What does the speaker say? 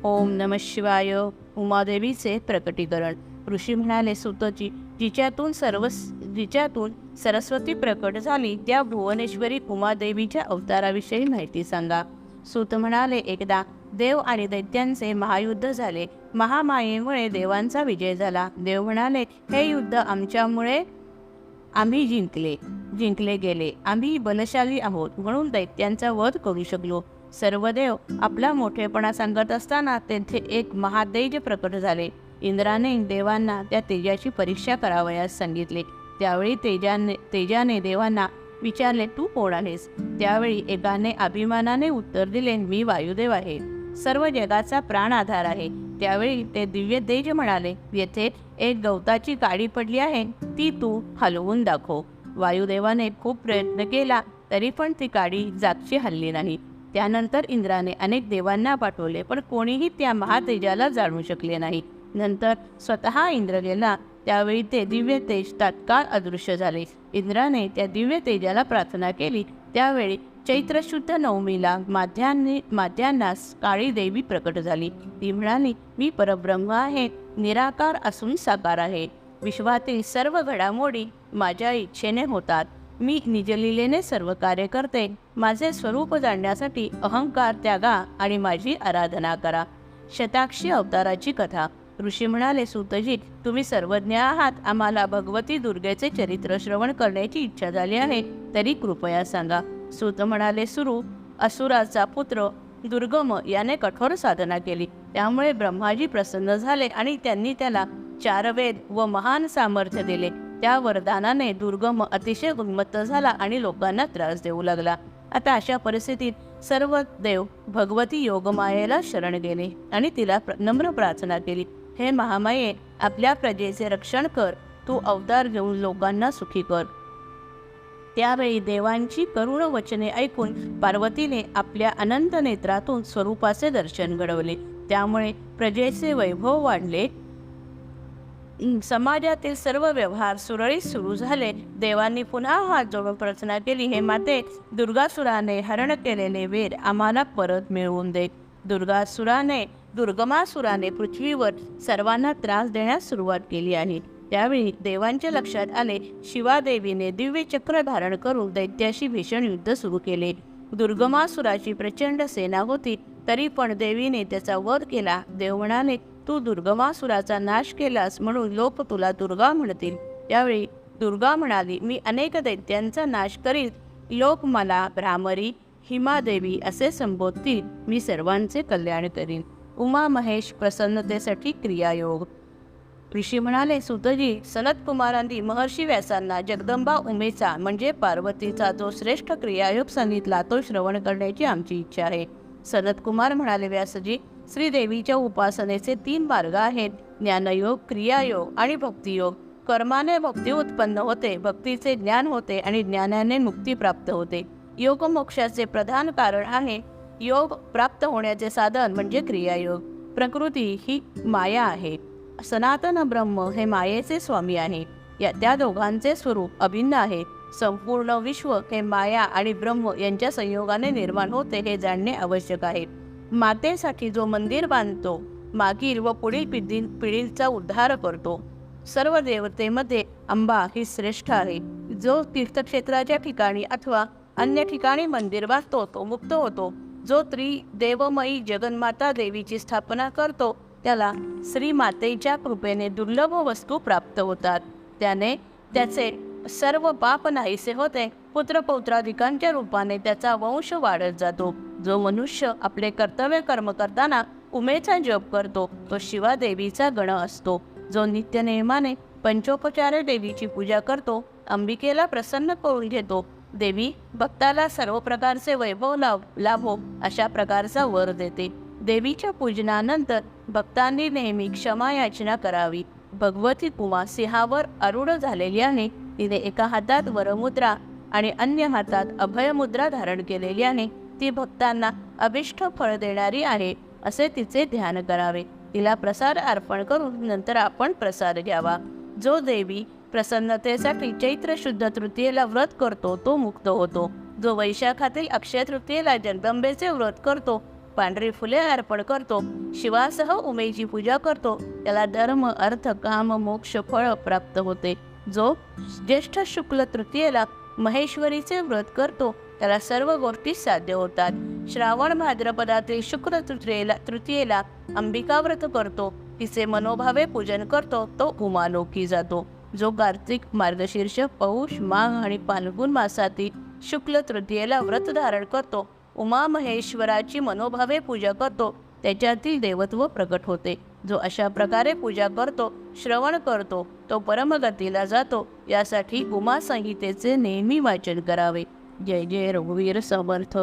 ओम नमः शिवाय. उमादेवीचे प्रकटीकरण. ऋषी म्हणाले, सुतजी, जिच्यातून सरस्वती प्रकट झाली त्या भुवनेश्वरी उमादेवीच्या अवताराविषयी माहिती सांगा. सूत म्हणाले, एकदा देव आणि दैत्यांचे महायुद्ध झाले. महामायेमुळे देवांचा विजय झाला. देव म्हणाले, हे युद्ध आमच्यामुळे आम्ही जिंकले गेले. आम्ही बलशाली आहोत म्हणून दैत्यांचा वध करू शकलो. सर्व देव आपला मोठेपणा सांगत असताना तेथे एक महातेज प्रकट झाले. इंद्राने देवांना त्या तेजाची परीक्षा करावयास सांगितले. त्यावेळी तेजाने देवांना विचारले, तू कोण आहेस? त्यावेळी एकाने अभिमानाने उत्तर दिले, मी वायुदेव आहे, सर्व जगाचा प्राण आधार आहे. त्यावेळी ते दिव्य तेज म्हणाले, येथे एक गवताची काडी पडली आहे, ती तू हलवून दाखव. वायुदेवाने खूप प्रयत्न केला तरी पण ती काडी जागची हलली नाही. त्यानंतर इंद्राने अनेक देवांना पाठवले पण कोणीही त्या महातेजाला जाणू शकले नाही. नंतर स्वतः इंद्र गेला. त्यावेळी ते दिव्य तेज तात्काळ अदृश्य झाले. इंद्राने त्या दिव्य तेजाला प्रार्थना केली. त्यावेळी चैत्र शुद्ध नवमीला माध्यान्हास काळी देवी प्रकट झाली. ती म्हणाली, मी परब्रह्म आहे, निराकार असून साकार आहे. विश्वातील सर्व घडामोडी माझ्या इच्छेने होतात. मी निजलीलेने सर्व कार्य करते. माझे स्वरूप जाणण्यासाठी अहंकार त्यागा आणि माझी आराधना करा. शताक्षी अवताराची कथा. ऋषी म्हणाले, सूतजी, तुम्ही सर्वज्ञ आहात. आम्हाला भगवती दुर्गेचे चरित्र श्रवण करण्याची इच्छा झाली आहे, तरी कृपया सांगा. सूत म्हणाले, असुराचा पुत्र दुर्गम याने कठोर साधना केली. त्यामुळे ब्रह्माजी प्रसन्न झाले आणि त्यांनी त्याला 4 वेद व महान सामर्थ्य दिले. त्या वरदानाने दुर्गम अतिशय उन्मत्त झाला आणि लोकांना त्रास देऊ लागला. आता अशा परिस्थितीत सर्व देव भगवती योगमायेला शरण गेले आणि तिला नम्र प्रार्थना केली, हे महामाये, आपल्या प्रजेचे रक्षण कर. तू अवतार घेऊन लोकांना सुखी कर. त्यावेळी देवांची करुण वचने ऐकून पार्वतीने आपल्या अनंत नेत्रातून स्वरूपाचे दर्शन घडवले. त्यामुळे प्रजेचे वैभव वाढले. समाजातील सर्व व्यवहार सुरळीत सुरू झाले. देवांनी पुन्हा हात जोडून प्रार्थना केली, हे माते, दुर्गासुराने हरण केलेले वेद आम्हाला परत मिळवून दे. दुर्गमासुराने पृथ्वीवर सर्वांना त्रास देण्यास सुरुवात केली आहे. त्यावेळी देवांच्या लक्षात आले, शिवादेवीने दिव्य चक्र धारण करून दैत्याशी भीषण युद्ध सुरू केले. दुर्गमासुराची प्रचंड सेना होती, तरी पण देवीने त्याचा वध केला. देव म्हणाले, तू दुर्गमासुराचा नाश केलास म्हणून लोक तुला दुर्गा म्हणतील. त्यावेळी दुर्गा म्हणाली, मी अनेक दैत्यांचा नाश करीन. लोक मला भ्रामरी, हिमादेवी असे संबोधतील. मी सर्वांचे कल्याण करीन. उमा महेश प्रसन्नतेसाठी क्रियायोग. ऋषी म्हणाले, सुतजी, सनत कुमारांनी महर्षी व्यासांना जगदंबा उमेचा म्हणजे पार्वतीचा जो श्रेष्ठ क्रियायोग सांगितला तो श्रवण करण्याची आमची इच्छा आहे. सनत कुमार म्हणाले, व्यासजी, श्रीदेवीच्या उपासनेचे 3 मार्ग आहेत, ज्ञानयोग, क्रियायोग आणि भक्तियोग. कर्माने भक्ती उत्पन्न होते, भक्तीचे ज्ञान होते आणि ज्ञानाने मुक्ती प्राप्त होते. योग मोक्षाचे प्रधान कारण आहे. योग प्राप्त होण्याचे साधन म्हणजे क्रियायोग. प्रकृती ही माया आहे. सनातन ब्रह्म हे मायेचे स्वामी आहे. त्या दोघांचे स्वरूप अभिन्न आहे. संपूर्ण विश्व हे माया आणि ब्रह्म यांच्या संयोगाने निर्माण होते हे जाणणे आवश्यक आहे. मातेसाठी जो मंदिर बांधतो, मागील व पुढील पिढीचा उद्धार करतो. सर्व देवतेमध्ये अंबा ही श्रेष्ठ आहे. जो तीर्थक्षेत्राच्या ठिकाणी अथवा अन्य ठिकाणी मंदिर बांधतो तो मुक्त होतो. जो त्रिदेवमयी जगन्माता देवीची स्थापना करतो त्याला श्रीमातेच्या कृपेने दुर्लभ वस्तू प्राप्त होतात. त्याने त्याचे सर्व पाप नाहीसे होते. पुत्रपौत्राधिकांच्या रूपाने त्याचा वंश वाढत जातो. जो मनुष्य आपले कर्तव्य कर्म करताना उमेचा जप करतो तो शिवादेवीचा गण असतो. जो नित्य नेमाने पंचोपचारे देवीची पूजा करतो, अंबिकेला प्रसन्न करून घेतो, देवी भक्ताला सर्व प्रकारचे वैभव लाभो अशा प्रकारचा वर देते. देवीच्या पूजनानंतर भक्तांनी नेहमी क्षमा याचना करावी. भगवती उमा सिंहावर आरूढ झालेली आहे. तिने एका हातात वरमुद्रा आणि अन्य हातात अभयमुद्रा धारण केलेली आहे. ती भक्तांना अभिष्ट फळ देणारी आहे असे तिचे ध्यान करावे. तिला प्रसाद अर्पण करून नंतर आपण प्रसाद घ्यावा. जो देवी प्रसन्नतेसाठी चैत्र शुद्ध तृतीयेला व्रत करतो तो मुक्त होतो. जो वैशाखातील अक्षय तृतीयेला जगदंबेचे व्रत करतो पांढरी फुले अर्पण करतो, शिवासह उमेची पूजा करतो, त्याला धर्म अर्थ काम मोक्ष फळ प्राप्त होते. जो ज्येष्ठ शुक्ल तृतीयेला महेश्वरीचे व्रत करतो त्याला सर्व गोष्टी साध्य होतात. श्रावण भाद्रपदातील शुक्ल तृतीयेला अंबिका व्रत करतो, तिचे मनोभावे पूजन करतो, तो उमालोकी जातो. जो कार्तिक मार्गशीर्ष पौष माघ आणि फाल्गुन मासातील शुक्ल तृतीयेला व्रत धारण करतो, उमा महेश्वराची मनोभावे पूजा करतो, त्याच्यातील देवत्व प्रकट होते. जो अशा प्रकारे पूजा करतो श्रवण करतो तो परमगतीला जातो. यासाठी उमा संहितेचे नेहमी वाचन करावे. जय जय रघुवीर समर्थ.